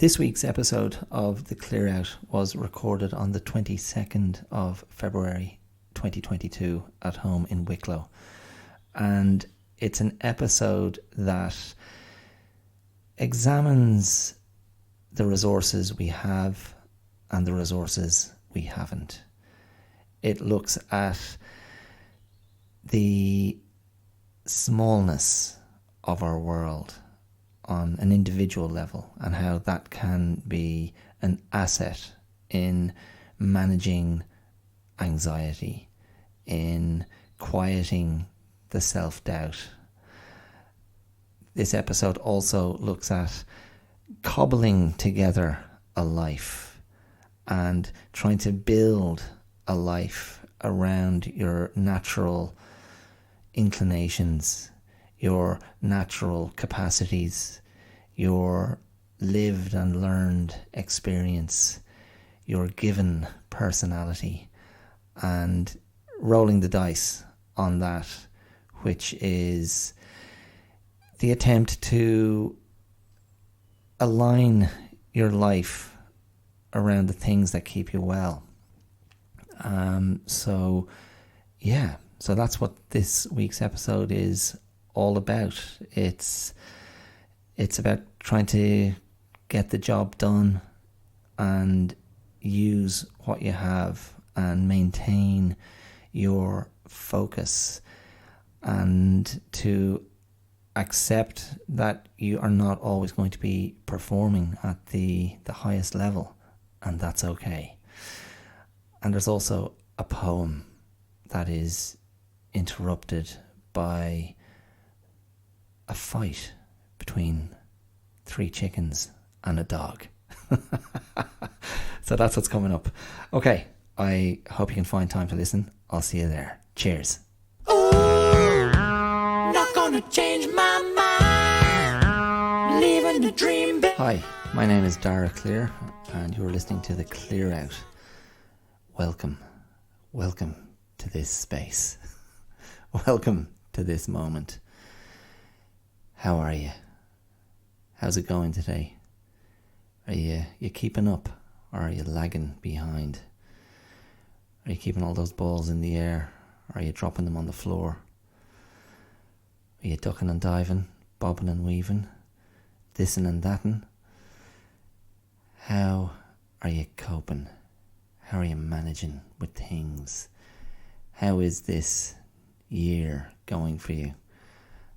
This week's episode of The Clear Out was recorded on the 22nd of February 2022 at home in Wicklow. And it's an episode that examines the resources we have and the resources we haven't. It looks at the smallness of our world on an individual level and how that can be an asset in managing anxiety, in quieting the self-doubt. This episode also looks at cobbling together a life and trying to build a life around your natural inclinations, your natural capacities, your lived and learned experience, your given personality, and rolling the dice on that, which is the attempt to align your life around the things that keep you well. So that's what this week's episode is all about. It's about trying to get the job done and use what you have and maintain your focus, and to accept that you are not always going to be performing at the highest level, and that's okay. And there's also a poem that is interrupted by a fight between 3 chickens and a dog. So that's what's coming up. Okay, I hope you can find time to listen. I'll see you there. Cheers. Not gonna change my mind, leaving the dream. Hi, my name is Dara Clear, and you're listening to The Clear Out. Welcome to this space. Welcome to this moment. How are you? How's it going today? Are you keeping up, or are you lagging behind? Are you keeping all those balls in the air? Or are you dropping them on the floor? Are you ducking and diving, bobbing and weaving, thising and thatting? How are you coping? How are you managing with things? How is this year going for you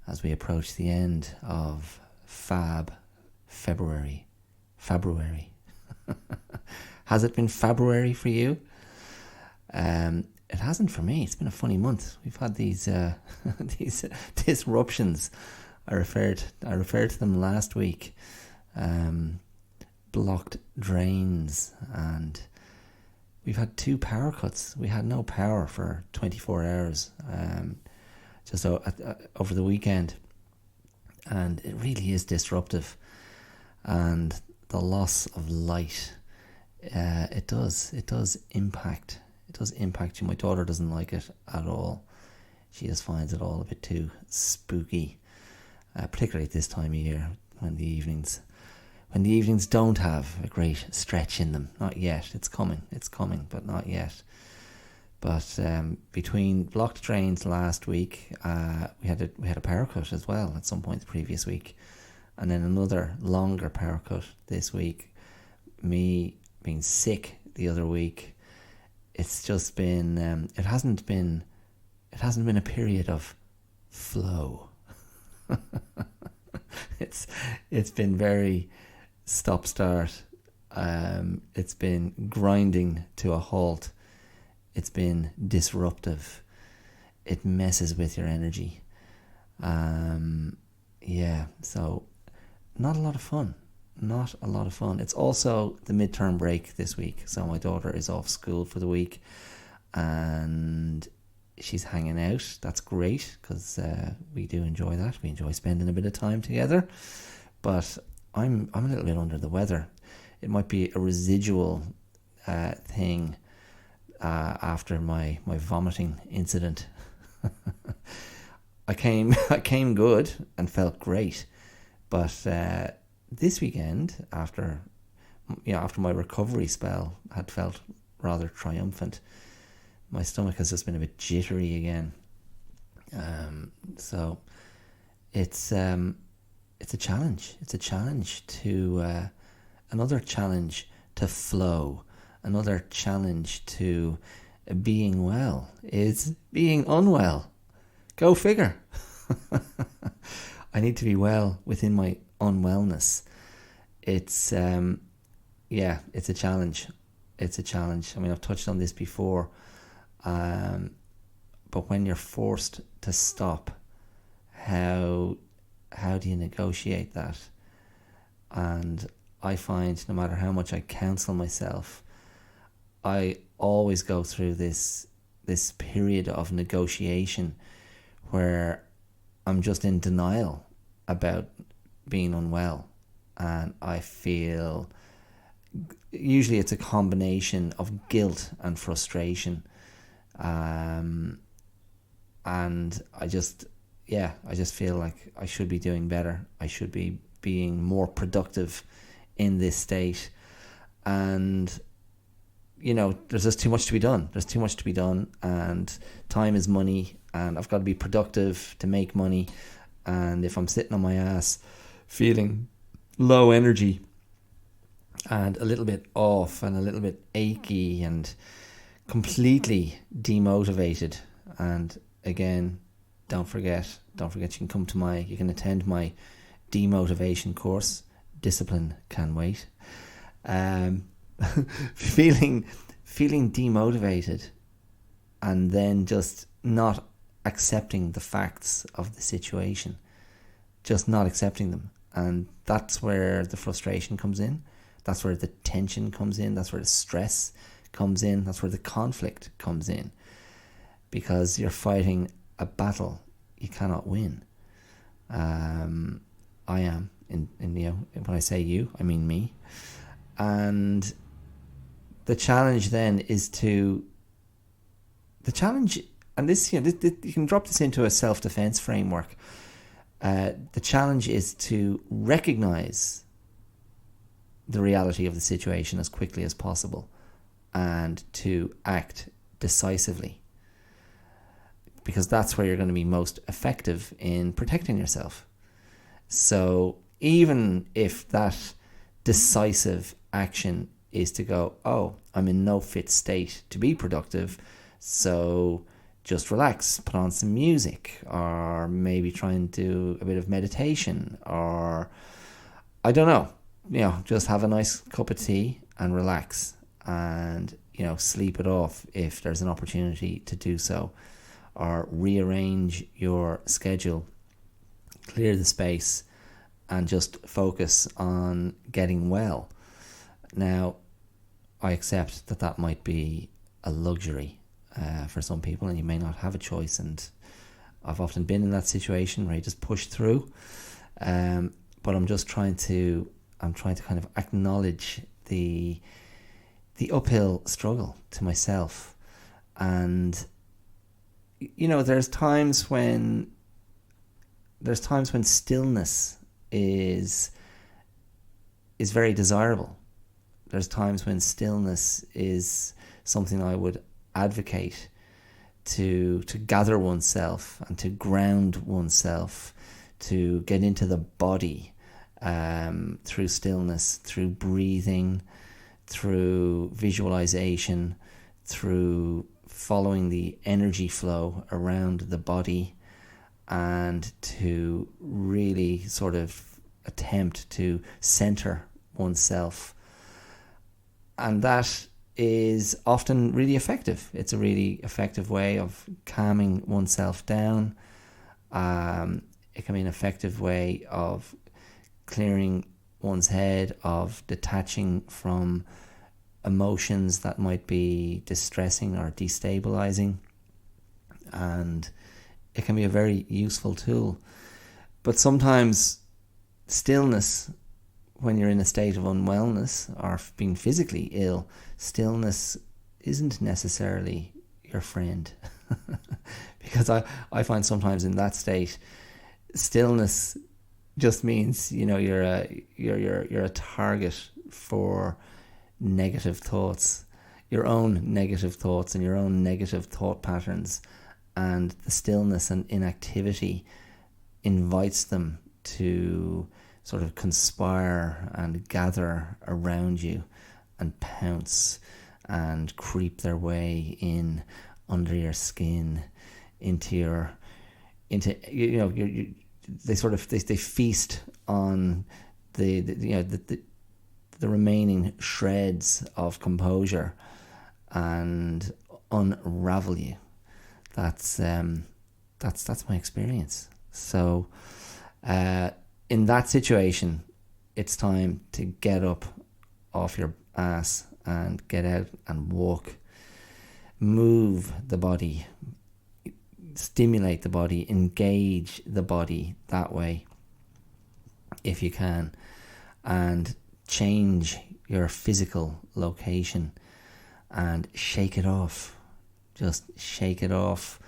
as we approach the end of February? Has it been February for you? It hasn't for me. It's been a funny month. We've had these these disruptions. I referred to them last week. Blocked drains, and we've had 2 power cuts. We had no power for 24 hours just over the weekend, and it really is disruptive. And the loss of light, it does impact. It does impact you. My daughter doesn't like it at all. She just finds it all a bit too spooky, particularly at this time of year when the evenings don't have a great stretch in them. Not yet. It's coming, but not yet. But between blocked drains last week, we had a power cut as well at some point the previous week, and then another longer power cut this week. Me being sick the other week. It's just been it hasn't been a period of flow. It's been very stop start. It's been grinding to a halt. It's been disruptive. It messes with your energy. So not a lot of fun. It's also the midterm break this week, so my daughter is off school for the week and she's hanging out. That's great, because we do enjoy that. We enjoy spending a bit of time together. But I'm a little bit under the weather. It might be a residual thing after my vomiting incident. I came good and felt great, but this weekend, after my recovery spell had felt rather triumphant, my stomach has just been a bit jittery again. So it's a challenge. It's a challenge to another challenge to flow. Another challenge to being well is being unwell. Go figure. I need to be well within my unwellness. It's it's a challenge. It's a challenge. I mean, I've touched on this before. But when you're forced to stop, how do you negotiate that? And I find no matter how much I counsel myself, I always go through this period of negotiation where I'm just in denial about being unwell, and I feel usually it's a combination of guilt and frustration, and I just feel like I should be doing better. I should be being more productive in this state, and there's just too much to be done. There's too much to be done, and time is money, and I've got to be productive to make money. And if I'm sitting on my ass feeling low energy and a little bit off and a little bit achy and completely demotivated, and again, don't forget you can attend my demotivation course, Discipline Can Wait. Feeling demotivated and then just not accepting the facts of the situation, just not accepting them, and that's where the frustration comes in, that's where the tension comes in, that's where the stress comes in, that's where the conflict comes in, because you're fighting a battle you cannot win. I am in when I say you, I mean me. And the challenge then is and this, you can drop this into a self-defense framework. The challenge is to recognize the reality of the situation as quickly as possible and to act decisively, because that's where you're going to be most effective in protecting yourself. So even if that decisive action is to go, oh, I'm in no fit state to be productive, so just relax, put on some music, or maybe try and do a bit of meditation, or I don't know, just have a nice cup of tea and relax, and sleep it off if there's an opportunity to do so, or rearrange your schedule, clear the space, and just focus on getting well. Now, I accept that might be a luxury for some people, and you may not have a choice, and I've often been in that situation where you just push through, but I'm trying to kind of acknowledge the uphill struggle to myself. And there's times when stillness is very desirable. There's times when stillness is something I would advocate, to gather oneself and to ground oneself, to get into the body through stillness, through breathing, through visualization, through following the energy flow around the body, and to really sort of attempt to center oneself. And that is often really effective. It's a really effective way of calming oneself down. It can be an effective way of clearing one's head, of detaching from emotions that might be distressing or destabilizing. And it can be a very useful tool. But sometimes stillness, when you're in a state of unwellness or being physically ill, stillness isn't necessarily your friend. Because I find sometimes in that state, stillness just means, you're a target for negative thoughts, your own negative thoughts and your own negative thought patterns, and the stillness and inactivity invites them to sort of conspire and gather around you and pounce and creep their way in under your skin they feast on the remaining shreds of composure and unravel you. That's my experience. So in that situation, it's time to get up off your ass and get out and walk. Move the body, stimulate the body, engage the body that way if you can, and change your physical location and shake it off. Just shake it off.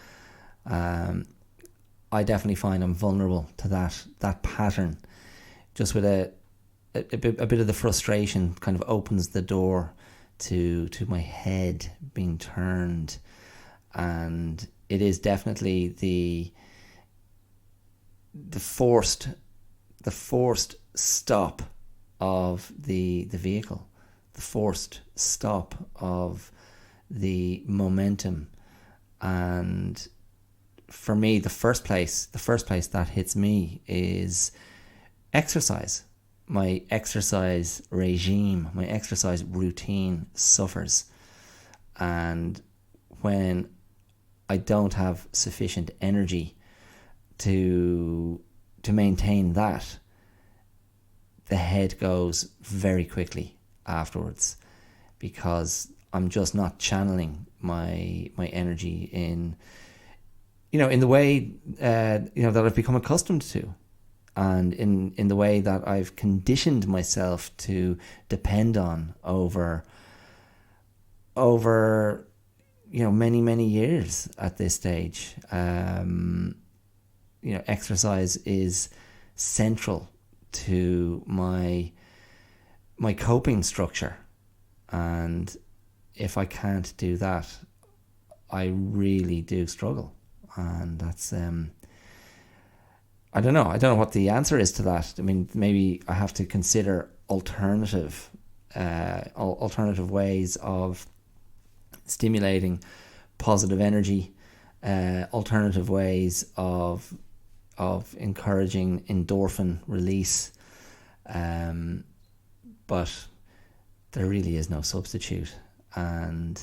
I definitely find I'm vulnerable to that pattern. Just with a bit of the frustration kind of opens the door to my head being turned, and it is definitely the forced stop of the vehicle, the forced stop of the momentum. And for me, the first place that hits me is exercise. My exercise regime, my exercise routine suffers. And when I don't have sufficient energy to maintain that, the head goes very quickly afterwards, because I'm just not channeling my energy in the way that I've become accustomed to, and in the way that I've conditioned myself to depend on over many years at this stage. Exercise is central to my coping structure, and if I can't do that, I really do struggle. And that's I don't know what the answer is to that. I mean, maybe I have to consider alternative ways of stimulating positive energy, alternative ways of encouraging endorphin release, but there really is no substitute. And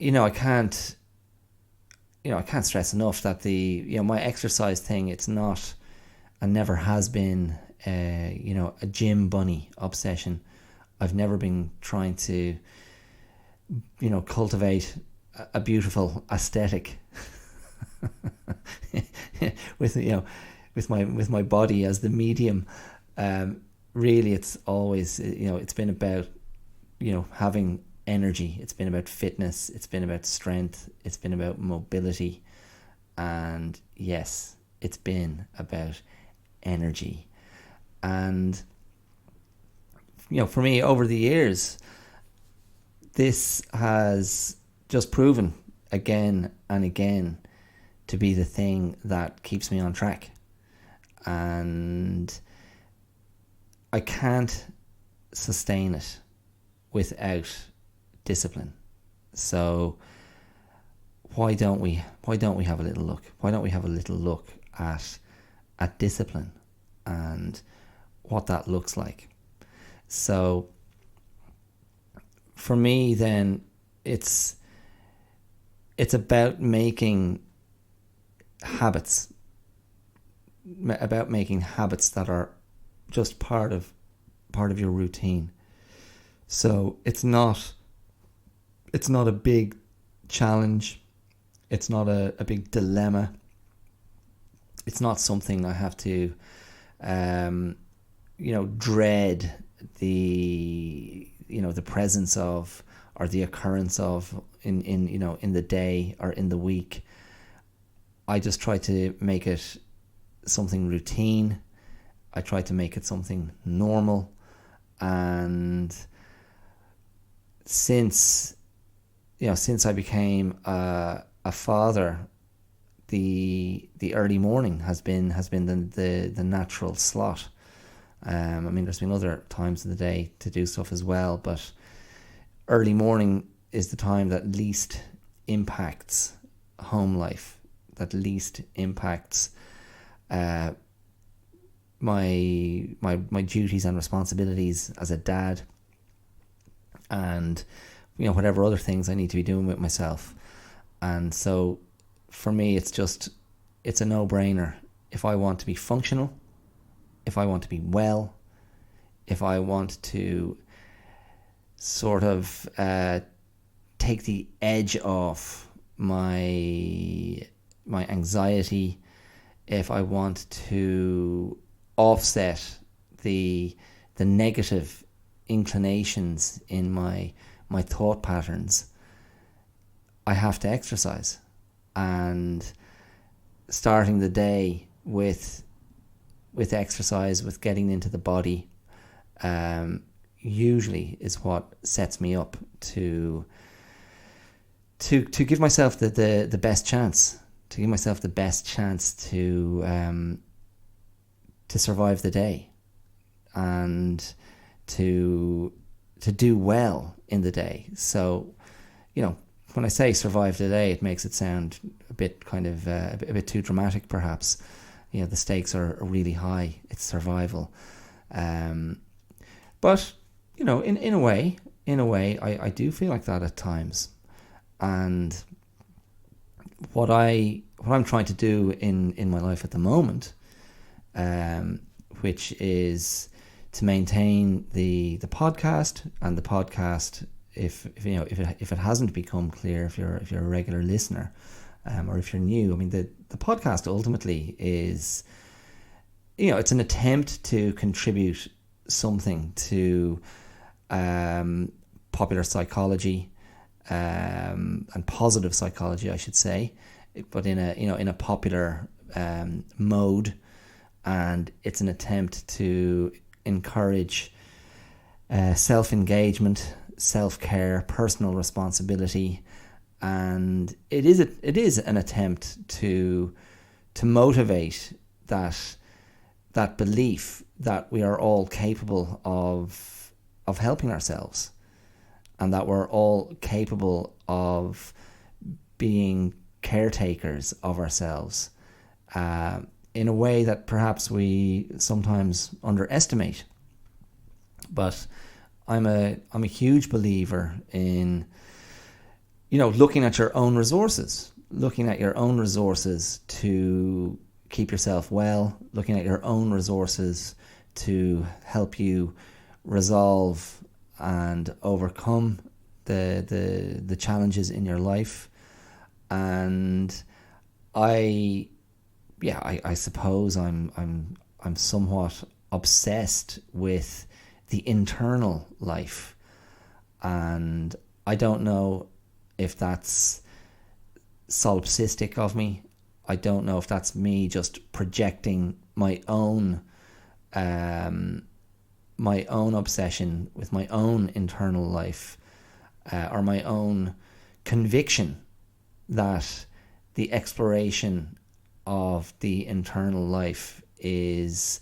I can't stress enough that my exercise thing, it's not and never has been a gym bunny obsession. I've never been trying to cultivate a beautiful aesthetic with my body as the medium. Really, it's always it's been about having energy. It's been about fitness. It's been about strength. It's been about mobility, and yes, it's been about energy. And for me, over the years, this has just proven again and again to be the thing that keeps me on track. And I can't sustain it without discipline. So why don't we have a little look? Why don't we have a little look at discipline and what that looks like? So for me, then, it's about making habits, that are just part of your routine. So it's not a big challenge. It's not a big dilemma. It's not something I have to dread the presence of, or the occurrence of in the day or in the week. I just try to make it something routine. I try to make it something normal. And since I became a father, the early morning has been the natural slot. I mean, there's been other times of the day to do stuff as well, but early morning is the time that least impacts home life, that least impacts my duties and responsibilities as a dad, and whatever other things I need to be doing with myself. And so for me, it's a no-brainer. If I want to be functional, if I want to be well, if I want to sort of take the edge off my anxiety, if I want to offset the negative inclinations in my thought patterns, I have to exercise. And starting the day with exercise, with getting into the body, usually is what sets me up to give myself the best chance, to give myself the best chance to survive the day, and to do well in the day. So, when I say survive the day, it makes it sound a bit kind of a bit too dramatic, perhaps. The stakes are really high. It's survival. But in a way, I do feel like that at times. And what I'm trying to do in my life at the moment, which is to maintain the podcast, and the podcast, if it hasn't become clear, if you're a regular listener, or if you're new, I mean, the podcast ultimately is, it's an attempt to contribute something to popular psychology, and positive psychology, I should say, but in a popular mode. And it's an attempt to encourage self-engagement, self-care, personal responsibility, and it is an attempt to motivate that belief that we are all capable of helping ourselves, and that we're all capable of being caretakers of ourselves, in a way that perhaps we sometimes underestimate. But I'm a huge believer in looking at your own resources, to keep yourself well, looking at your own resources to help you resolve and overcome the challenges in your life. And I suppose I'm somewhat obsessed with the internal life, and I don't know if that's solipsistic of me. I don't know if that's me just projecting my own obsession with my own internal life, or my own conviction that the exploration of the internal life is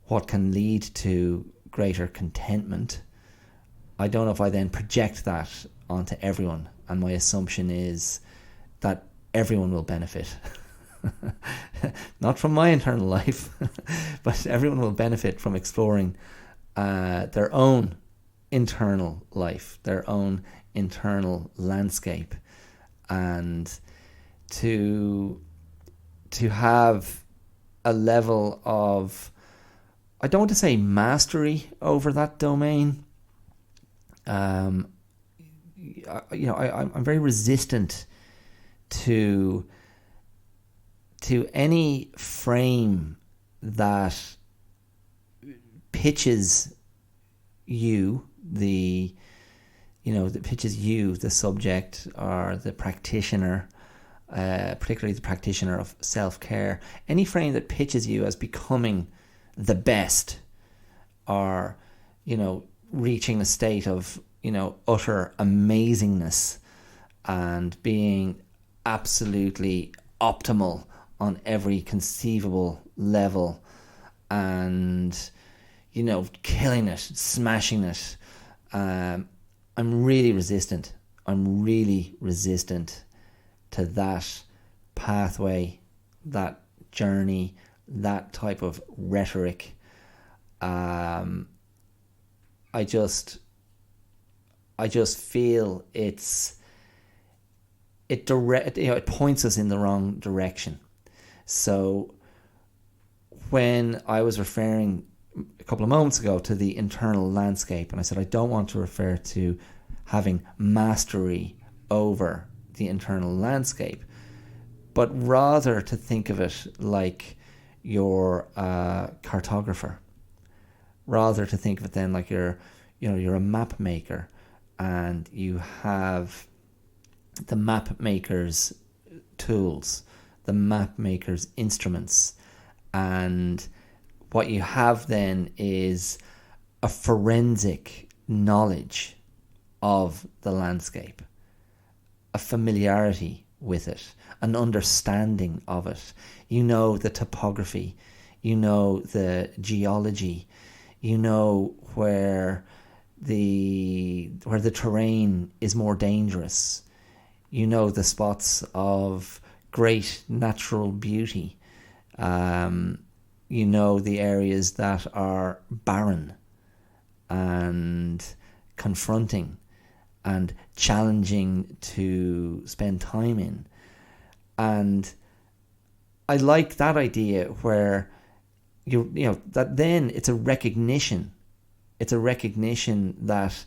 what can lead to greater contentment. I don't know if I then project that onto everyone, and my assumption is that everyone will benefit. Not from my internal life, but everyone will benefit from exploring their own internal life, their own internal landscape, and to have a level of, I don't want to say mastery over that domain. I'm very resistant to any frame that pitches you, the subject or the practitioner, particularly the practitioner of self-care, any frame that pitches you as becoming the best, or, reaching a state of, utter amazingness and being absolutely optimal on every conceivable level, and, killing it, smashing it. I'm really resistant. To that pathway, that journey, that type of rhetoric. I just feel it points us in the wrong direction. So when I was referring a couple of moments ago to the internal landscape, and I said I don't want to refer to having mastery over the internal landscape, but rather to think of it like you're a cartographer, rather to think of it then like you're a map maker, and you have the map maker's tools, the map maker's instruments, and what you have then is a forensic knowledge of the landscape, a familiarity with it, an understanding of it. You know the topography, you know the geology, you know where the terrain is more dangerous. You know the spots of great natural beauty. You know the areas that are barren and confronting and challenging to spend time in. And I like that idea where that then it's a recognition. It's a recognition that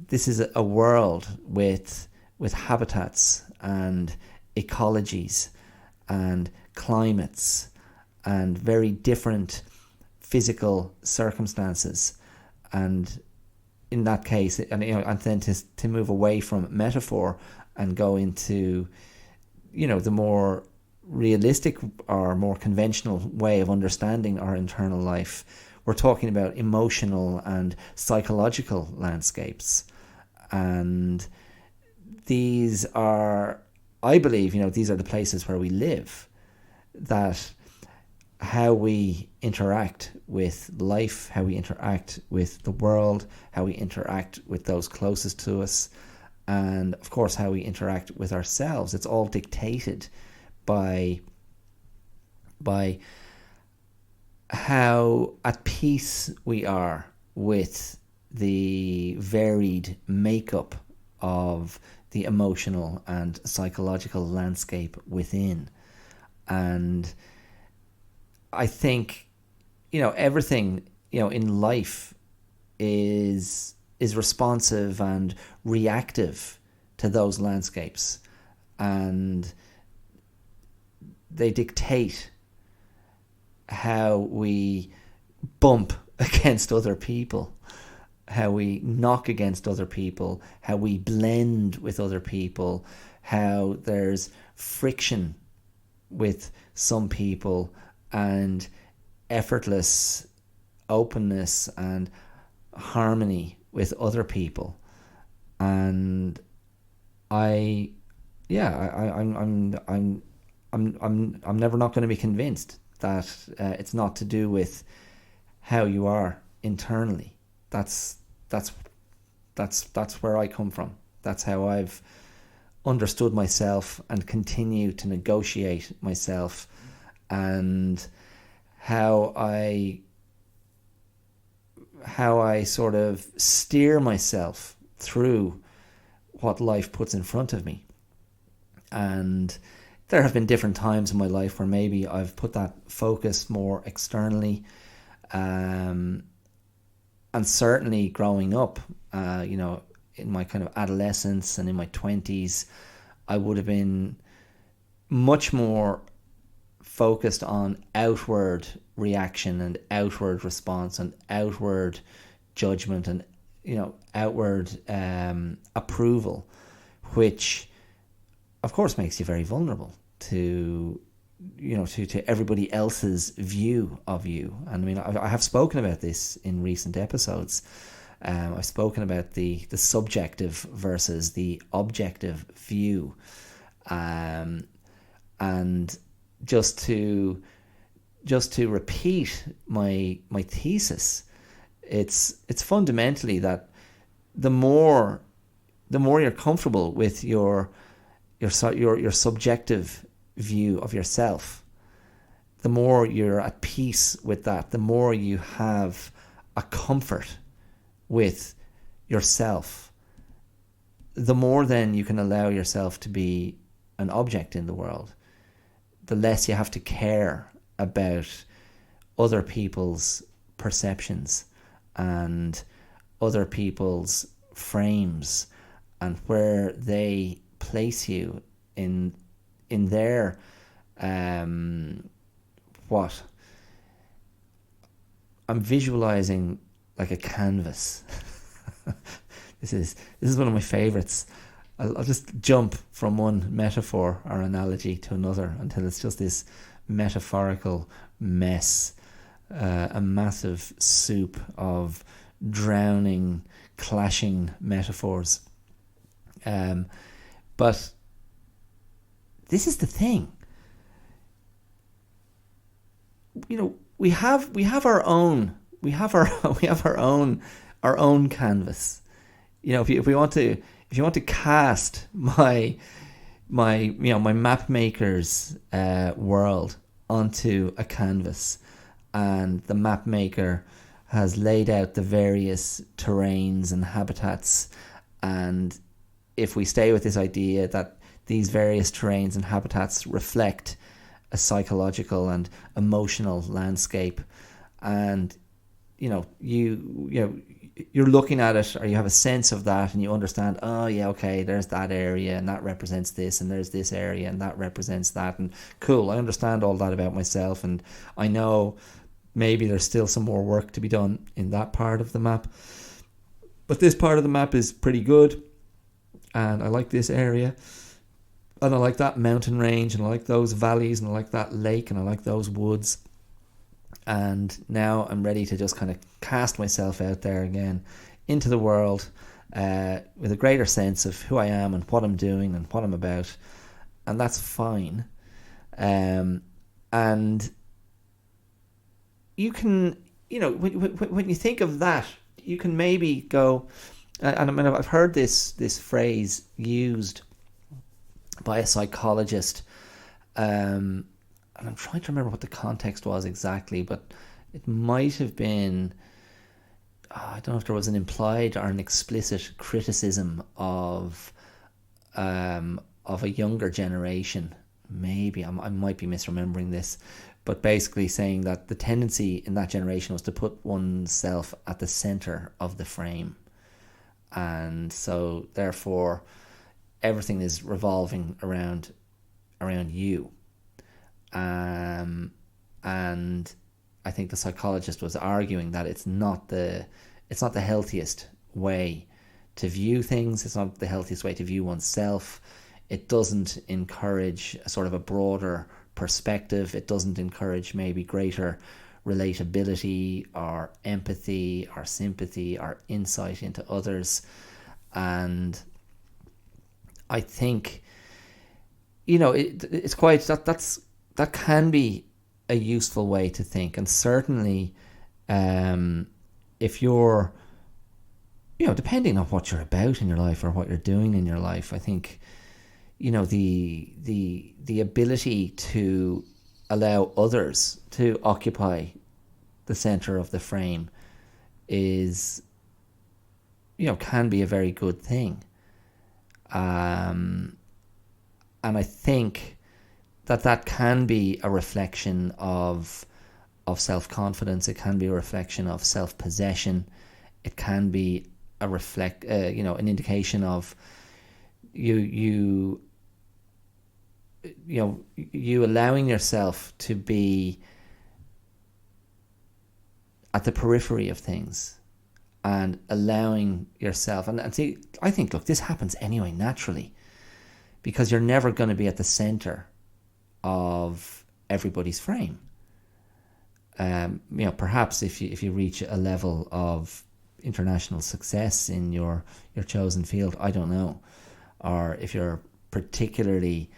this is a world with habitats and ecologies and climates and very different physical circumstances. And in that case, and then to move away from metaphor and go into, the more realistic or more conventional way of understanding our internal life, we're talking about emotional and psychological landscapes. And these are, I believe, these are the places where we live, that how we interact with life, how we interact with the world, how we interact with those closest to us, and of course how we interact with ourselves. It's all dictated by how at peace we are with the varied makeup of the emotional and psychological landscape within. And I think, everything, in life is responsive and reactive to those landscapes, and they dictate how we bump against other people, how we knock against other people, how we blend with other people, how there's friction with some people and effortless openness and harmony with other people. And I'm never not going to be convinced that it's not to do with how you are internally. That's where I come from. That's how I've understood myself and continue to negotiate myself, and how I sort of steer myself through what life puts in front of me. And there have been different times in my life where maybe I've put that focus more externally, and certainly growing up, in my kind of adolescence and in my 20s, I would have been much more focused on outward reaction and outward response and outward judgment and outward approval, which of course, makes you very vulnerable to, to everybody else's view of you. And I mean, I have spoken about this in recent episodes. I've spoken about the subjective versus the objective view. And just to repeat my thesis, it's fundamentally that the more you're comfortable with your subjective view of yourself, the more you're at peace with that, the more you have a comfort with yourself, the more then you can allow yourself to be an object in the world, the less you have to care about other people's perceptions and other people's frames and where they place you in their what I'm visualizing like a canvas. This is one of my favorites. I'll just jump from one metaphor or analogy to another until it's just this metaphorical mess, a massive soup of drowning, clashing metaphors. But this is the thing. We have our own canvas. If you want to cast my map maker's world onto a canvas, and the map maker has laid out the various terrains and habitats, and if we stay with this idea that these various terrains and habitats reflect a psychological and emotional landscape, and you're looking at it, or you have a sense of that, and you understand, oh yeah, okay, there's that area and that represents this, and there's this area and that represents that, and cool, I understand all that about myself, and I know maybe there's still some more work to be done in that part of the map, but this part of the map is pretty good, and I like this area, and I like that mountain range, and I like those valleys, and I like that lake, and I like those woods. And now I'm ready to just kind of cast myself out there again into the world with a greater sense of who I am and what I'm doing and what I'm about. And that's fine. And you can, when you think of that, you can maybe go, and I mean, I've heard this phrase used by a psychologist, and I'm trying to remember what the context was exactly, but it might have been, I don't know if there was an implied or an explicit criticism of a younger generation. Maybe I might be misremembering this, but basically saying that the tendency in that generation was to put oneself at the center of the frame, and so therefore everything is revolving around you. And I think the psychologist was arguing that it's not the healthiest way to view things. It's not the healthiest way to view oneself. It doesn't encourage a sort of a broader perspective. It doesn't encourage maybe greater relatability or empathy or sympathy or insight into others. And I think, it's quite that can be a useful way to think, and certainly if you're depending on what you're about in your life or what you're doing in your life, I think the ability to allow others to occupy the center of the frame is can be a very good thing, and I think that can be a reflection of self-confidence. It can be a reflection of self-possession. It can be a an indication of you allowing yourself to be at the periphery of things, and allowing yourself, and see, I think, look, this happens anyway naturally, because you're never going to be at the center of everybody's frame. Perhaps if you reach a level of international success in your chosen field, I don't know, or if you're particularly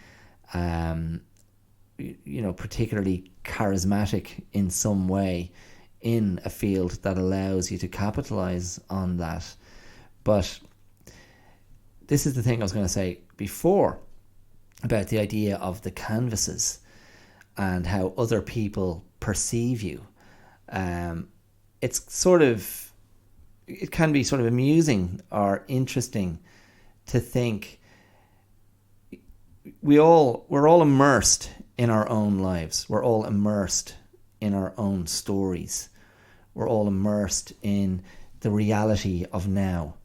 particularly charismatic in some way in a field that allows you to capitalize on that. But this is the thing I was going to say before about the idea of the canvases and how other people perceive you. It can be sort of amusing or interesting to think we're all immersed in our own lives. We're all immersed in our own stories. We're all immersed in the reality of now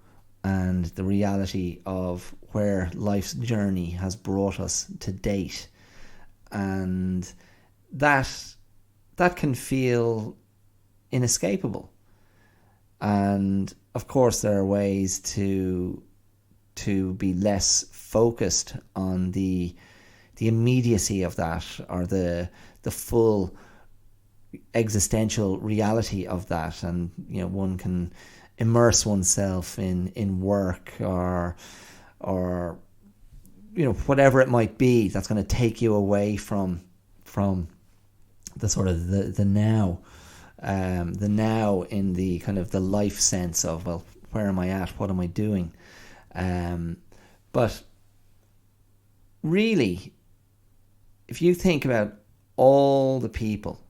and the reality of where life's journey has brought us to date. And that can feel inescapable. And of course there are ways to be less focused on the immediacy of that, or the full existential reality of that. And one can immerse oneself in work or whatever it might be that's going to take you away from the sort of the now, the now in the kind of the life sense of, well, where am I at? What am I doing? But really, if you think about all the people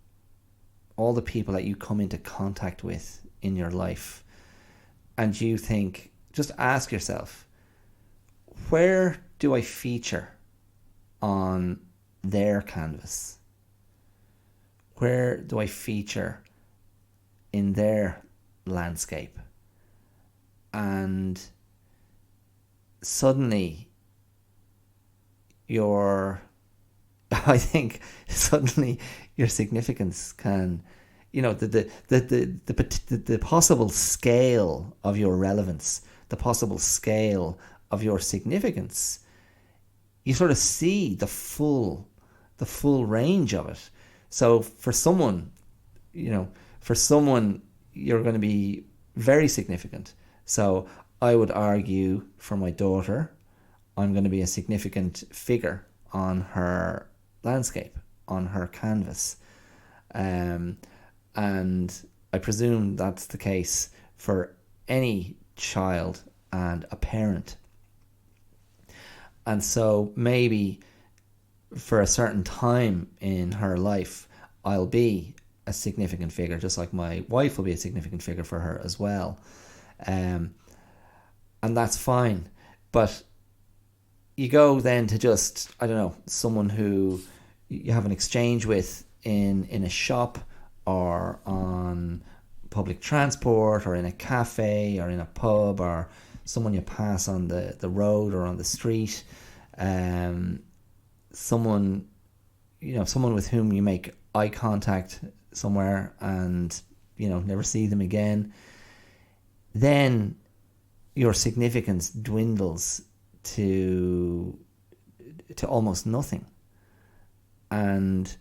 that you come into contact with in your life, and you think, just ask yourself, where do I feature on their canvas? Where do I feature in their landscape? And suddenly your significance can, the possible scale of your relevance, the possible scale of your significance, you sort of see the full range of it. So for someone, you're going to be very significant. So I would argue for my daughter, I'm going to be a significant figure on her landscape, on her canvas. And I presume that's the case for any child and a parent. And so maybe for a certain time in her life, I'll be a significant figure, just like my wife will be a significant figure for her as well. And that's fine. But you go then to just, I don't know, someone who you have an exchange with in a shop or on public transport or in a cafe or in a pub, or someone you pass on the road or on the street, someone with whom you make eye contact somewhere and never see them again, then your significance dwindles to almost nothing. And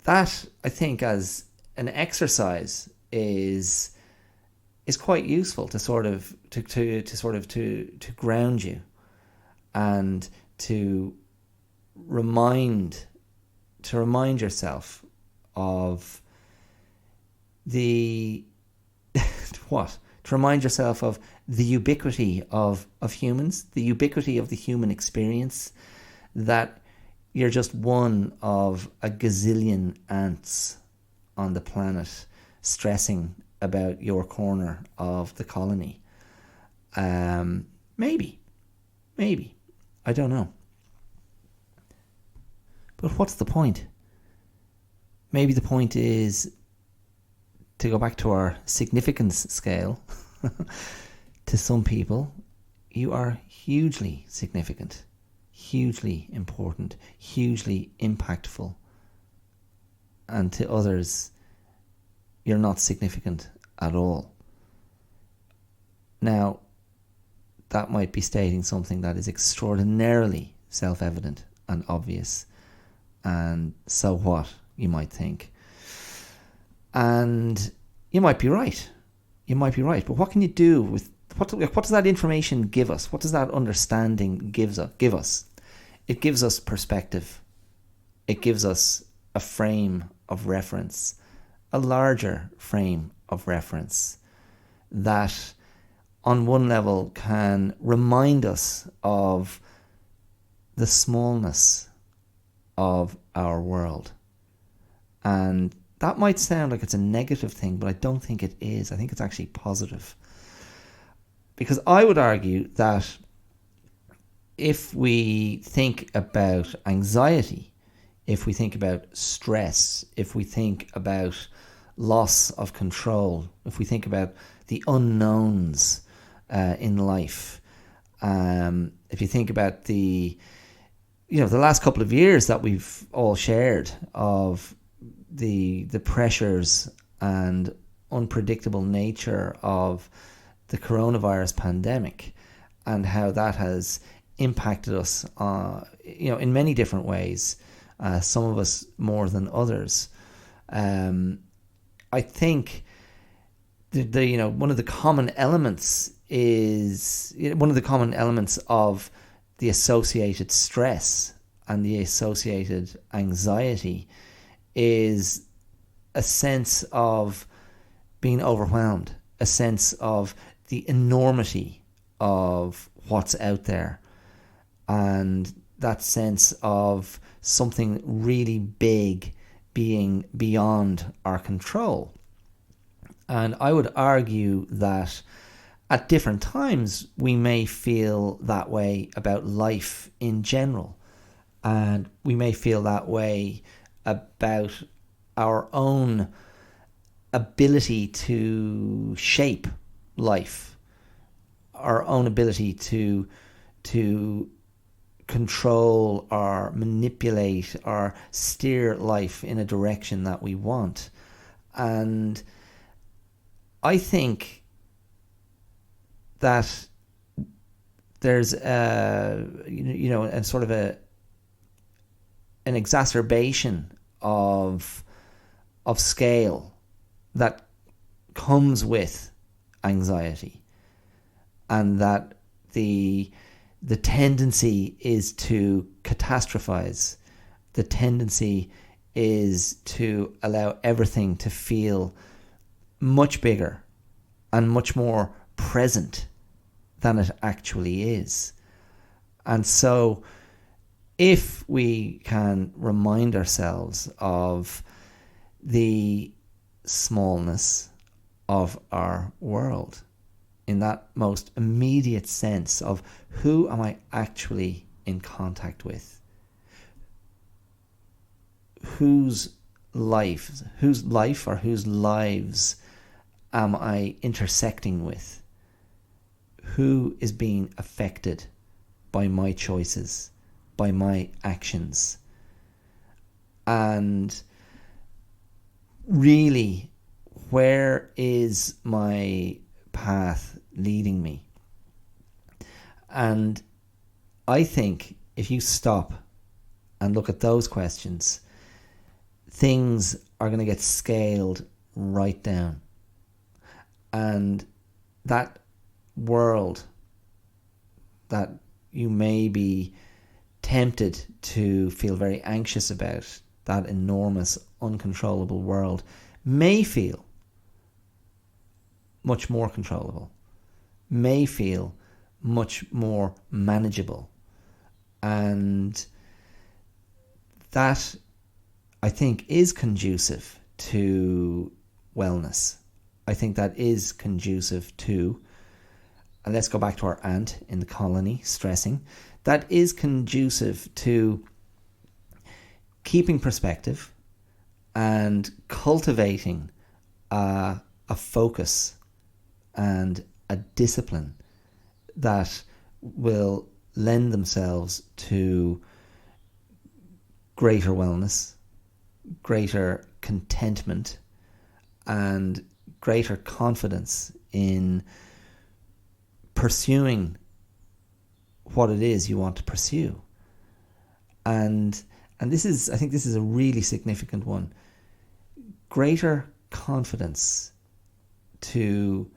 that, I think, as an exercise is quite useful to sort of to ground you and to remind yourself of the what? To remind yourself of the ubiquity of humans, the ubiquity of the human experience, that you're just one of a gazillion ants on the planet stressing about your corner of the colony. Maybe, I don't know. But what's the point? Maybe the point is to go back to our significance scale. To some people, you are hugely significant, hugely important, hugely impactful. And to others, you're not significant at all. Now, that might be stating something that is extraordinarily self-evident and obvious. And so what, you might think. And you might be right. You might be right. But what can you do with... What does that information give us? What does that understanding give us? It gives us perspective. It gives us a frame of reference, a larger frame of reference that on one level can remind us of the smallness of our world. And that might sound like it's a negative thing, but I don't think it is. I think it's actually positive. Because I would argue that if we think about anxiety, if we think about stress, if we think about loss of control, if we think about the unknowns in life, if you think about the last couple of years that we've all shared of the pressures and unpredictable nature of the coronavirus pandemic and how that has impacted us in many different ways, some of us more than others. I think one of the common elements of the associated stress and the associated anxiety is a sense of being overwhelmed, a sense of the enormity of what's out there, and that sense of something really big being beyond our control. And I would argue that at different times we may feel that way about life in general, and we may feel that way about our own ability to shape life, our own ability to control or manipulate or steer life in a direction that we want. And I think that there's a sort of an exacerbation of scale that comes with anxiety, and that the tendency is to catastrophize. The tendency is to allow everything to feel much bigger and much more present than it actually is. And so if we can remind ourselves of the smallness of our world in that most immediate sense of who am I actually in contact with, whose life or whose lives am I intersecting with, who is being affected by my choices, by my actions, and really, where is my path leading me? And I think if you stop and look at those questions, things are going to get scaled right down. And that world that you may be tempted to feel very anxious about, that enormous, uncontrollable world, may feel much more controllable, may feel much more manageable. And that, I think, is conducive to wellness. I think that is conducive to, and let's go back to our ant in the colony stressing, that is conducive to keeping perspective and cultivating a focus and a discipline that will lend themselves to greater wellness, greater contentment, and greater confidence in pursuing what it is you want to pursue. And I think this is a really significant one. Greater confidence to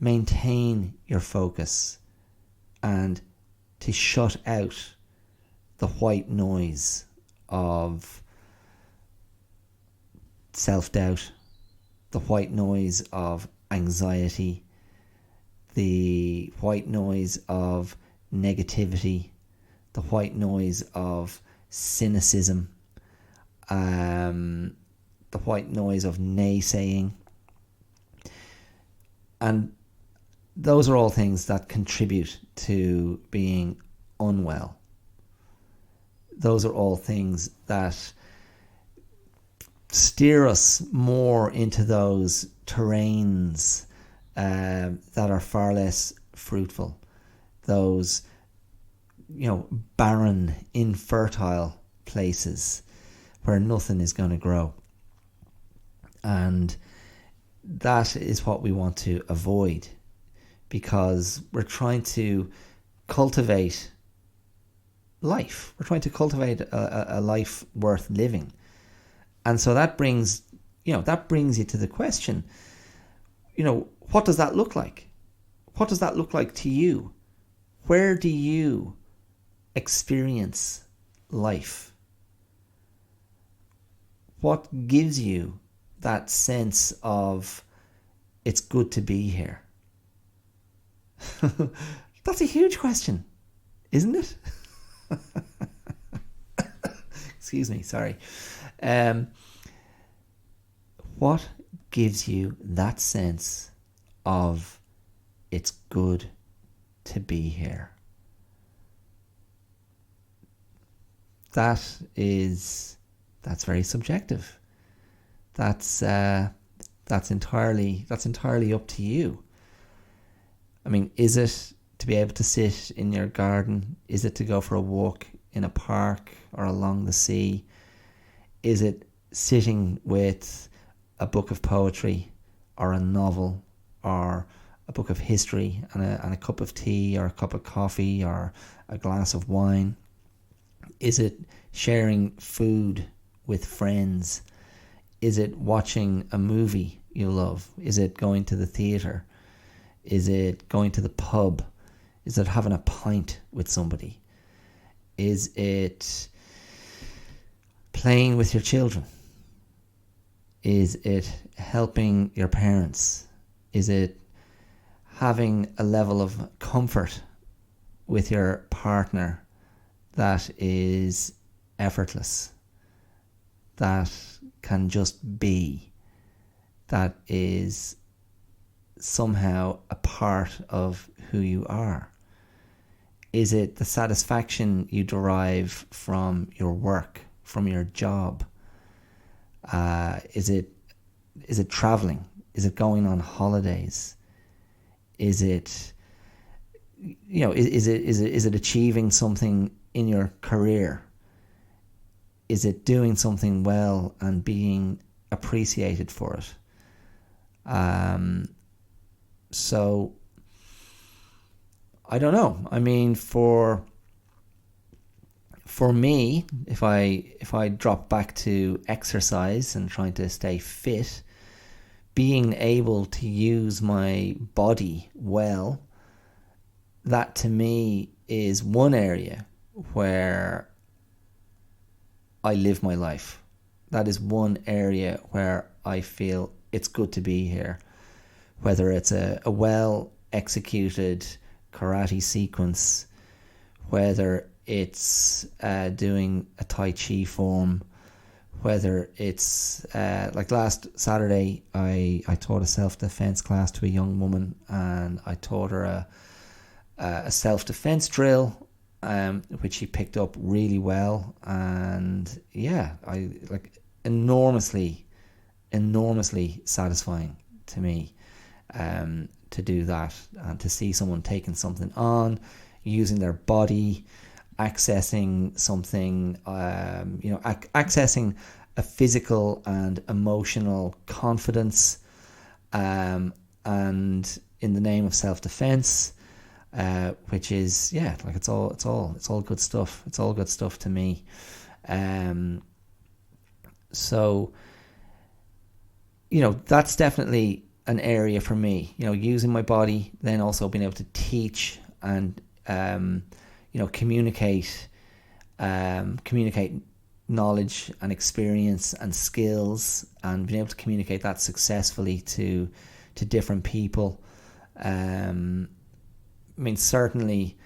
maintain your focus and to shut out the white noise of self-doubt, the white noise of anxiety, the white noise of negativity, the white noise of cynicism, the white noise of naysaying. And those are all things that contribute to being unwell. Those are all things that steer us more into those terrains that are far less fruitful. Those, barren, infertile places where nothing is going to grow. And that is what we want to avoid, because we're trying to cultivate life. We're trying to cultivate a life worth living. And so that brings you to the question, what does that look like? What does that look like to you? Where do you experience life? What gives you that sense of it's good to be here? That's a huge question, isn't it? Excuse me, sorry. What gives you that sense of it's good to be here? That's very subjective. That's entirely up to you. I mean, is it to be able to sit in your garden? Is it to go for a walk in a park or along the sea? Is it sitting with a book of poetry or a novel or a book of history and a cup of tea or a cup of coffee or a glass of wine? Is it sharing food with friends? Is it watching a movie you love? Is it going to the theatre? Is it going to the pub? Is it having a pint with somebody? Is it playing with your children? Is it helping your parents? Is it having a level of comfort with your partner that is effortless, that can just be, that is somehow a part of who you are? Is it the satisfaction you derive from your work, from your job? Is it traveling? Is it going on holidays? Is it is it achieving something in your career? Is it doing something well and being appreciated for it? So I don't know. I mean, for me, if I drop back to exercise and trying to stay fit, being able to use my body well, that to me is one area where I live my life. That is one area where I feel it's good to be here. Whether it's a well executed karate sequence, whether it's doing a Tai Chi form, whether it's like last Saturday I taught a self-defense class to a young woman, and I taught her a self-defense drill, which she picked up really well, and I like enormously satisfying to me to do that, and to see someone taking something on, using their body, accessing something, accessing a physical and emotional confidence, and in the name of self-defense, which is, like it's all good stuff. It's all good stuff to me. So, that's definitely an area for me, using my body, then also being able to teach and, communicate knowledge and experience and skills, and being able to communicate that successfully to different people. Certainly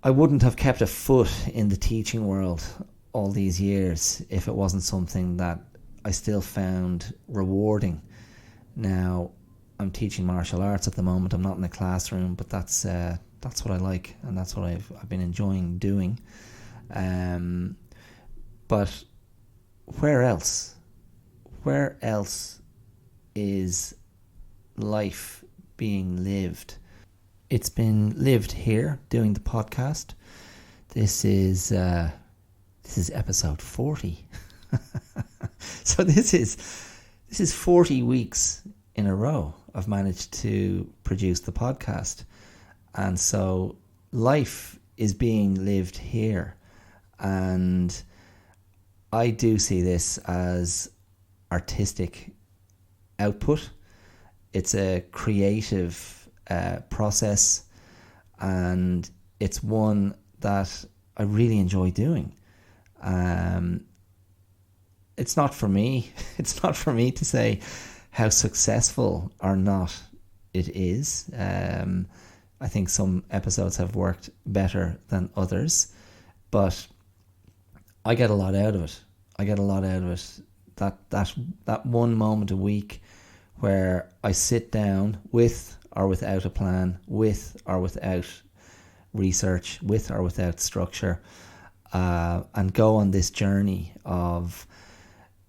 I wouldn't have kept a foot in the teaching world all these years if it wasn't something that I still found rewarding. Now, I'm teaching martial arts at the moment. I'm not in a classroom, but that's what I like, and that's what I've been enjoying doing. But where else? Where else is life being lived? It's been lived here doing the podcast. This is episode 40. So this is 40 weeks in a row I've managed to produce the podcast. And so life is being lived here. And I do see this as artistic output. It's a creative process, and it's one that I really enjoy doing. It's not for me. It's not for me to say how successful or not it is. I think some episodes have worked better than others, but I get a lot out of it. That one moment a week where I sit down with or without a plan, with or without research, with or without structure, and go on this journey of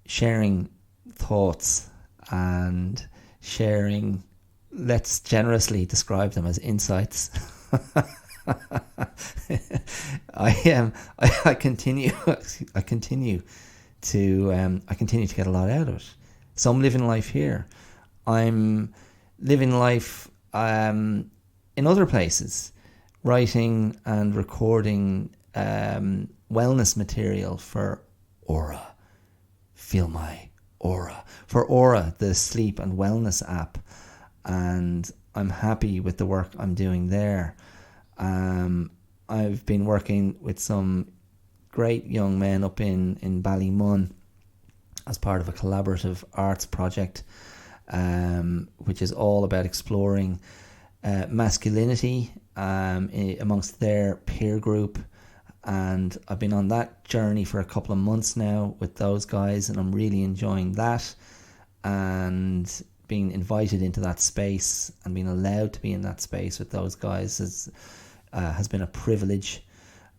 sharing thoughts and sharing, let's generously describe them as insights. I continue to get a lot out of it. So I'm living life here. I'm living life in other places, writing and recording wellness material for Aura. Feel my aura. For Aura, the sleep and wellness app. And I'm happy with the work I'm doing there. I've been working with some great young men up in Ballymun as part of a collaborative arts project, which is all about exploring masculinity amongst their peer group. And I've been on that journey for a couple of months now with those guys, and I'm really enjoying that. And being invited into that space and being allowed to be in that space with those guys has been a privilege.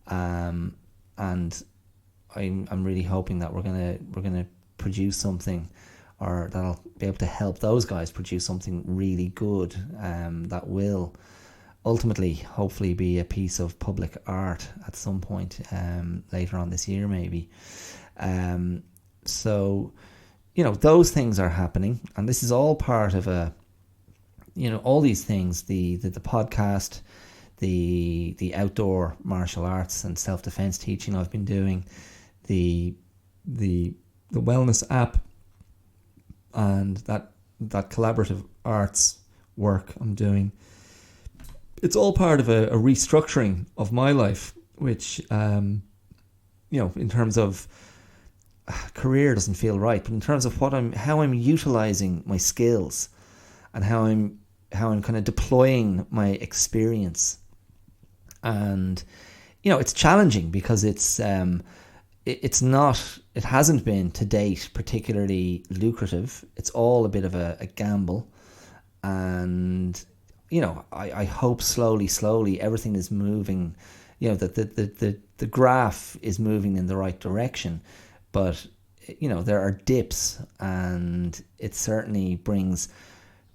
And I'm really hoping that we're gonna produce something, or that I'll be able to help those guys produce something really good, that will ultimately hopefully be a piece of public art at some point later on this year maybe. So those things are happening, and this is all part of all these things, the podcast, the outdoor martial arts and self-defense teaching I've been doing, the wellness app, and that collaborative arts work I'm doing. It's all part of a restructuring of my life, which in terms of career doesn't feel right, but in terms of how I'm utilizing my skills and how I'm kind of deploying my experience. And it's challenging because it hasn't been to date particularly lucrative. It's all a bit of a gamble, and I hope slowly everything is moving, that the graph is moving in the right direction. But there are dips, and it certainly brings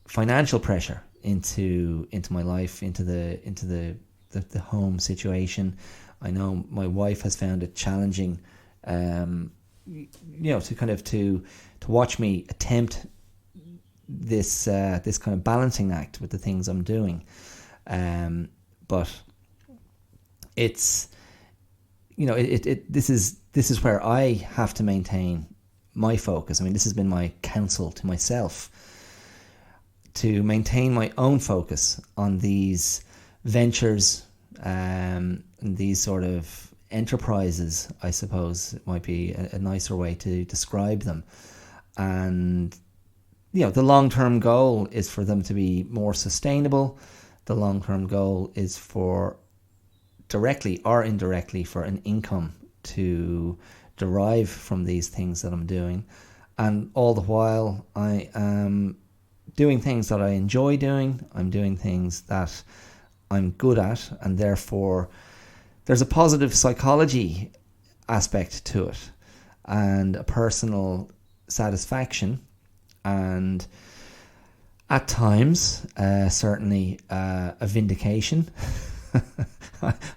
financial pressure into my life, into the home situation. I know my wife has found it challenging, to watch me attempt this kind of balancing act with the things I'm doing. but it's, this is where I have to maintain my focus. I mean, this has been my counsel to myself, to maintain my own focus on these ventures, these sort of enterprises, I suppose might be a nicer way to describe them. And the long-term goal is for them to be more sustainable. The long-term goal is for, directly or indirectly, for an income to derive from these things that I'm doing. And all the while I am doing things that I enjoy doing. I'm doing things that I'm good at, and therefore there's a positive psychology aspect to it, and a personal satisfaction, and at times certainly a vindication.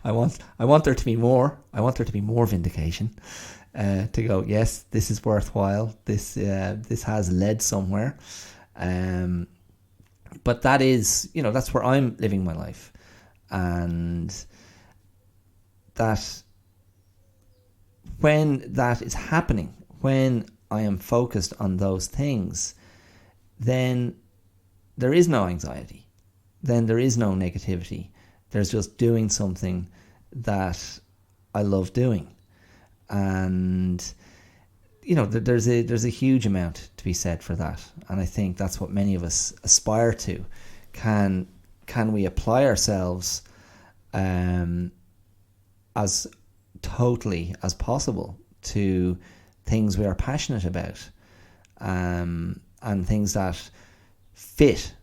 I want there to be more. I want there to be more vindication. To go, yes, this is worthwhile. This has led somewhere. But that is, that's where I'm living my life, and that when that is happening, when I am focused on those things, then there is no anxiety. Then there is no negativity. There's just doing something that I love doing. And, there's a huge amount to be said for that. And I think that's what many of us aspire to. Can we apply ourselves as totally as possible to things we are passionate about, and things that fit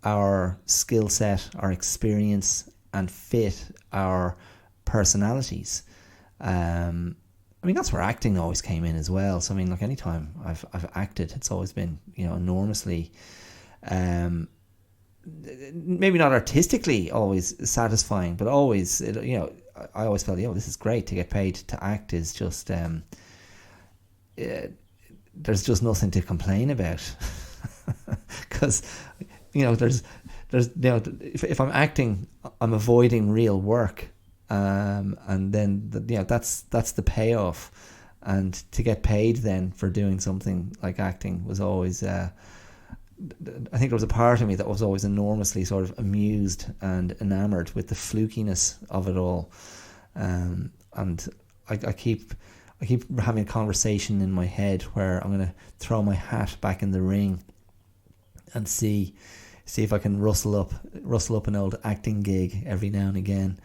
our skill set, our experience, and fit our personalities. That's where acting always came in as well. So anytime I've acted, it's always been enormously, maybe not artistically always satisfying, but always I always felt this is great. To get paid to act is just there's just nothing to complain about, because there's if I'm acting, I'm avoiding real work, and then that's the payoff. And to get paid then for doing something like acting was always I think there was a part of me that was always enormously sort of amused and enamored with the flukiness of it all, and I keep having a conversation in my head where I'm going to throw my hat back in the ring and see if I can rustle up an old acting gig every now and again,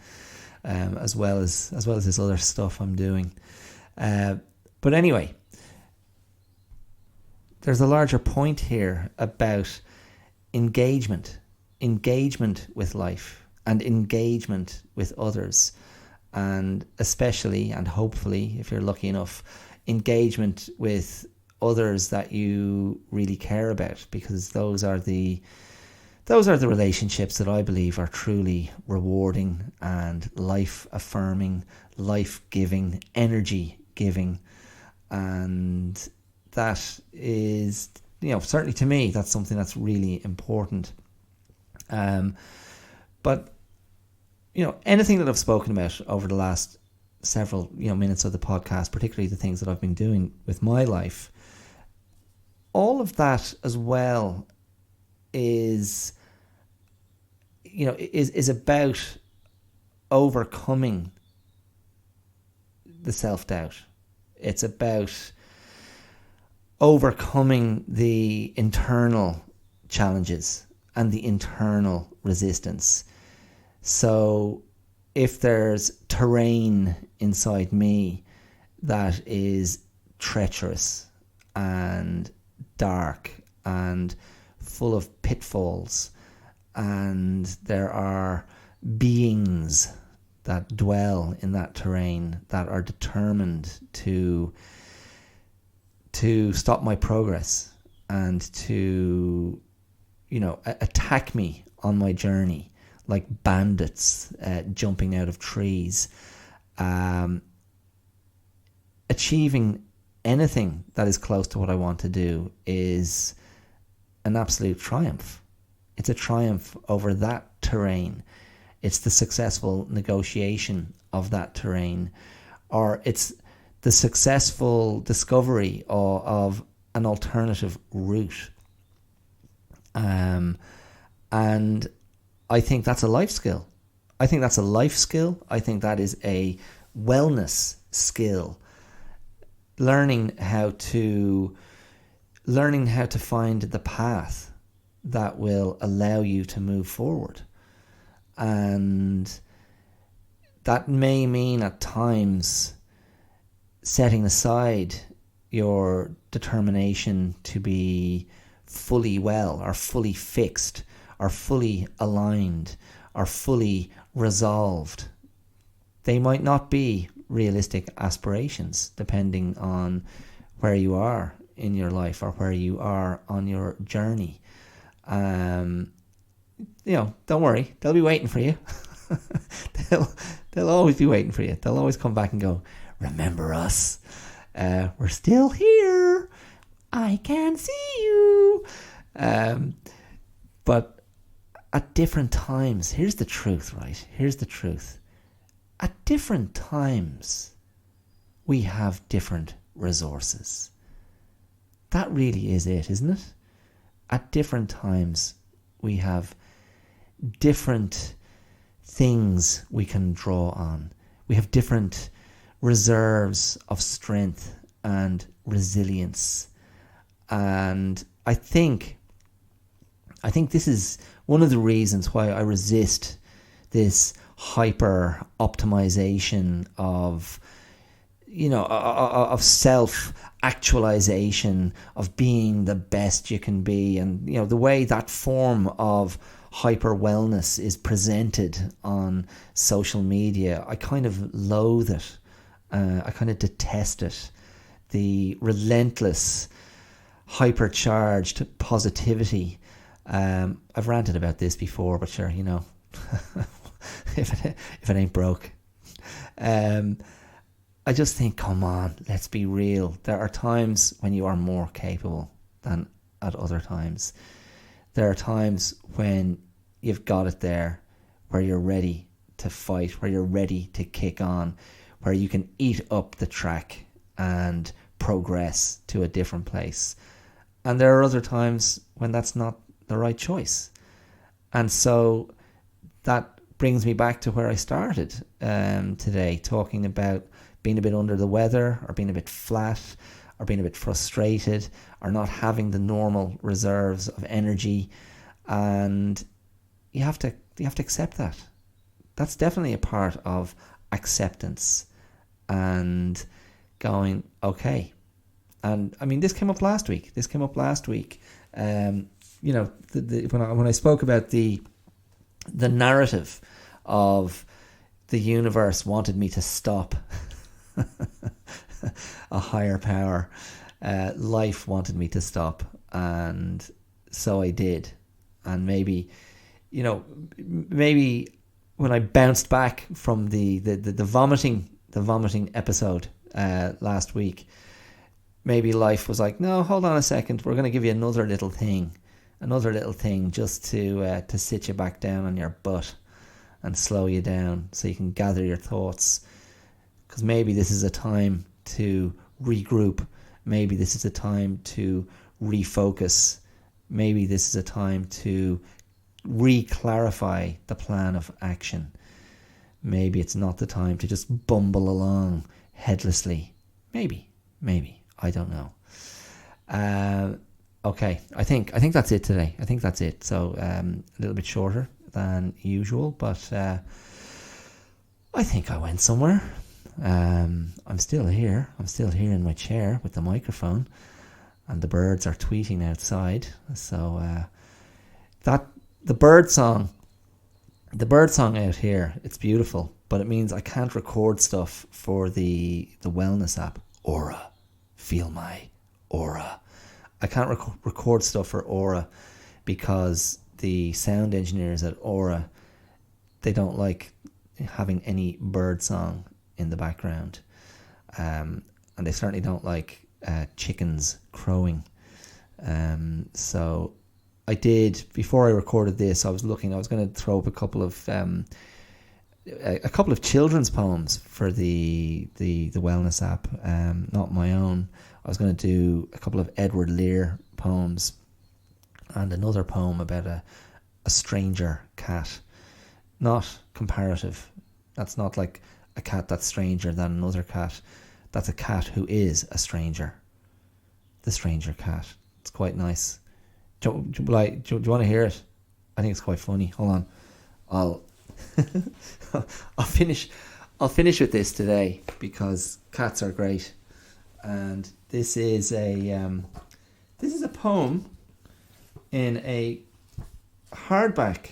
as well as this other stuff I'm doing. But anyway, there's a larger point here about engagement with life and engagement with others, and especially and hopefully, if you're lucky enough, engagement with others that you really care about, because those are the relationships that I believe are truly rewarding and life affirming, life giving, energy giving. And that is, certainly to me, that's something that's really important. But anything that I've spoken about over the last several minutes of the podcast, particularly the things that I've been doing with my life, all of that as well is about overcoming the self-doubt. It's about overcoming the internal challenges and the internal resistance. So if there's terrain inside me that is treacherous and dark and full of pitfalls, and there are beings that dwell in that terrain that are determined to stop my progress and to attack me on my journey like bandits jumping out of trees, achieving anything that is close to what I want to do is an absolute triumph. It's a triumph over that terrain. it's the successful negotiation of that terrain, or it's the successful discovery of an alternative route. And I think that's a life skill. I think that's a life skill. I think that is a wellness skill. Learning how to find the path that will allow you to move forward. And that may mean at times setting aside your determination to be fully well, or fully fixed, or fully aligned, or fully resolved. They might not be realistic aspirations, depending on where you are in your life or where you are on your journey. Don't worry, they'll be waiting for you. they'll always be waiting for you. They'll always come back and go, remember us? We're still here. I can see you. But at different times, here's the truth, right? Here's the truth. At different times, we have different resources. That really is it, isn't it? At different times, we have different things we can draw on. We have different reserves of strength and resilience. And I think this is one of the reasons why I resist this hyper optimization of self actualization, of being the best you can be, and the way that form of hyper wellness is presented on social media. I kind of loathe it. I kind of detest it. The relentless hypercharged positivity. I've ranted about this before, but sure, if it ain't broke. I just think, come on, let's be real. There are times when you are more capable than at other times. There are times when you've got it there, where you're ready to fight, where you're ready to kick on, where you can eat up the track and progress to a different place. And there are other times when that's not the right choice. And so that brings me back to where I started today, talking about being a bit under the weather, or being a bit flat, or being a bit frustrated, or not having the normal reserves of energy. And you have to accept that. That's definitely a part of acceptance and going, okay. And I mean, this came up last week. When I spoke about the narrative of the universe wanted me to stop, a higher power, life wanted me to stop, and so I did. And maybe when I bounced back from the vomiting episode last week, maybe life was like, no, hold on a second, we're going to give you another little thing just to sit you back down on your butt and slow you down so you can gather your thoughts. Because maybe this is a time to regroup. Maybe this is a time to refocus. Maybe this is a time to re-clarify the plan of action. Maybe it's not the time to just bumble along headlessly. Maybe, I don't know. Okay, I think that's it today. I think that's it. So a little bit shorter than usual, but I think I went somewhere. I'm still here. I'm still here in my chair with the microphone, and the birds are tweeting outside. So that the bird song out here, it's beautiful, but it means I can't record stuff for the wellness app. Aura, feel my aura. I can't record stuff for Aura because the sound engineers at Aura, they don't like having any bird song in the background, and they certainly don't like chickens crowing. So I did, before I recorded this, I was going to throw up a couple of children's poems for the wellness app, not my own. I was going to do a couple of Edward Lear poems and another poem about a stranger cat. Not comparative. That's not like a cat that's stranger than another cat. That's a cat who is a stranger. The stranger cat. It's quite nice. Do you want to hear it? I think it's quite funny. Hold on. I'll finish with this today because cats are great. And this is a poem in a hardback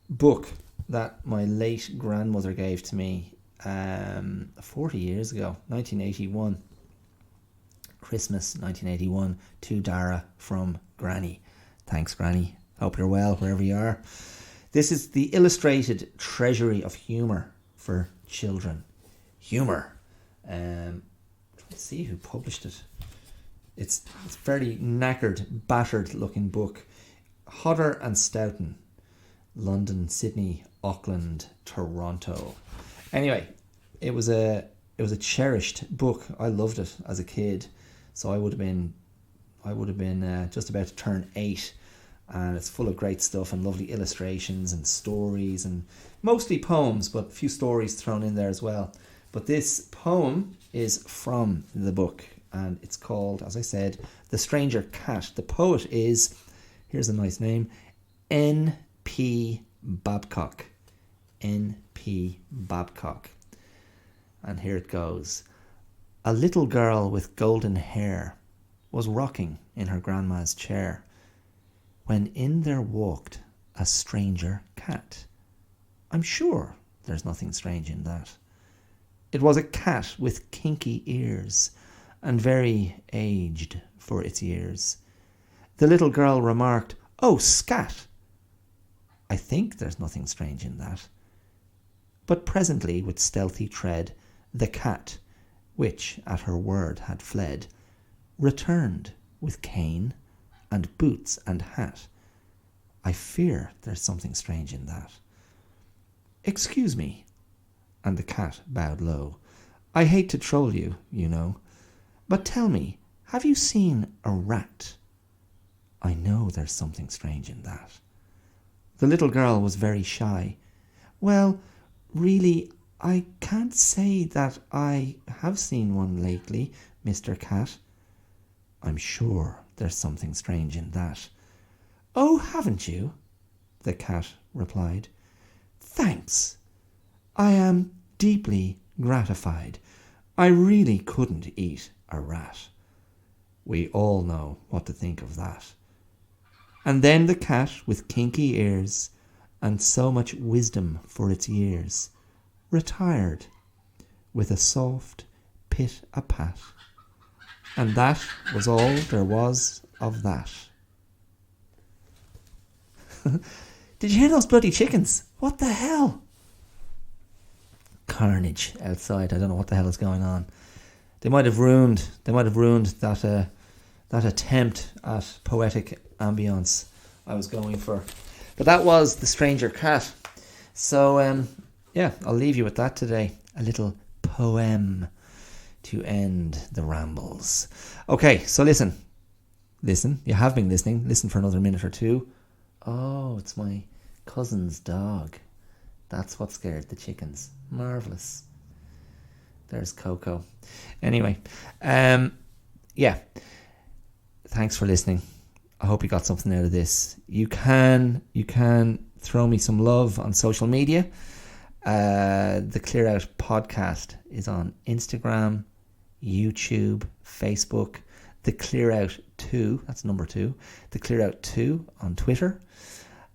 book that my late grandmother gave to me 40 years ago, 1981. Christmas 1981 to Dara from Granny. Thanks, Granny. Hope you're well wherever you are. This is the illustrated treasury of humour for children. Humour. Let's see who published it. It's a very knackered, battered looking book. Hodder and Stoughton, London, Sydney, Auckland, Toronto. Anyway, it was a cherished book. I loved it as a kid. So I would have been just about to turn 8, and it's full of great stuff and lovely illustrations and stories and mostly poems, but a few stories thrown in there as well. But this poem is from the book, and it's called, as I said, The Stranger Cat. The poet is, here's a nice name, N.P. Babcock. N.P. Babcock. And here it goes. A little girl with golden hair was rocking in her grandma's chair when in there walked a stranger cat. I'm sure there's nothing strange in that. It was a cat with kinky ears and very aged for its years. The little girl remarked, "Oh, scat! I think there's nothing strange in that." But presently, with stealthy tread, the cat, which at her word had fled, returned with cane and boots and hat. I fear there's something strange in that. Excuse me, and the cat bowed low. I hate to troll you, you know, but tell me, have you seen a rat? I know there's something strange in that. The little girl was very shy. Well, really, I can't say that I have seen one lately, Mr. Cat. I'm sure there's something strange in that. Oh, haven't you? The cat replied. Thanks. I am deeply gratified. I really couldn't eat a rat. We all know what to think of that. And then the cat with kinky ears and so much wisdom for its years retired with a soft pit-a-pat. And that was all there was of that. Did you hear those bloody chickens? What the hell? Carnage outside. I don't know what the hell is going on. They might have ruined that attempt at poetic ambience I was going for. But that was The Stranger Cat. So yeah, I'll leave you with that today. A little poem to end the rambles. Okay, so listen. You have been listening. Listen for another minute or two. Oh, it's my cousin's dog. That's what scared the chickens. Marvellous. There's Coco. Anyway, yeah. Thanks for listening. I hope you got something out of this. You can throw me some love on social media. The Clear Out podcast is on Instagram, YouTube, Facebook. The Clear Out 2, that's number 2. The Clear Out 2 on Twitter.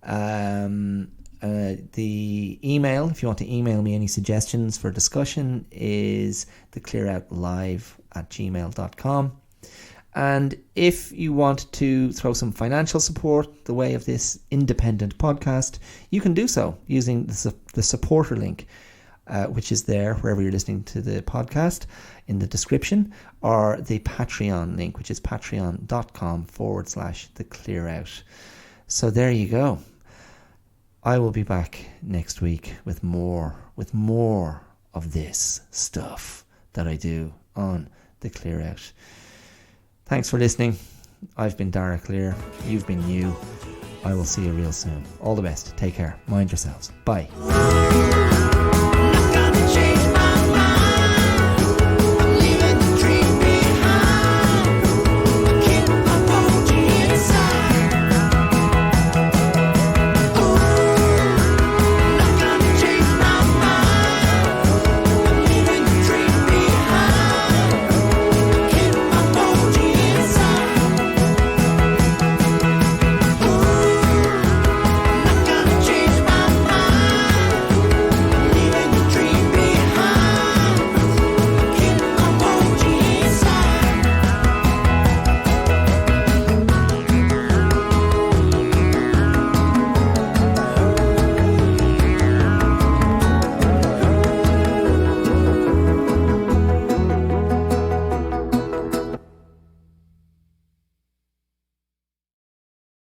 The email, if you want to email me any suggestions for discussion, is theclearoutlive@gmail.com. And if you want to throw some financial support the way of this independent podcast, you can do so using the supporter link, which is there wherever you're listening to the podcast in the description, or the Patreon link, which is patreon.com/theclearout. So there you go. I will be back next week with more of this stuff that I do on the Clear Out. Thanks for listening. I've been Dara Clear. You've been you. I will see you real soon. All the best. Take care. Mind yourselves. Bye.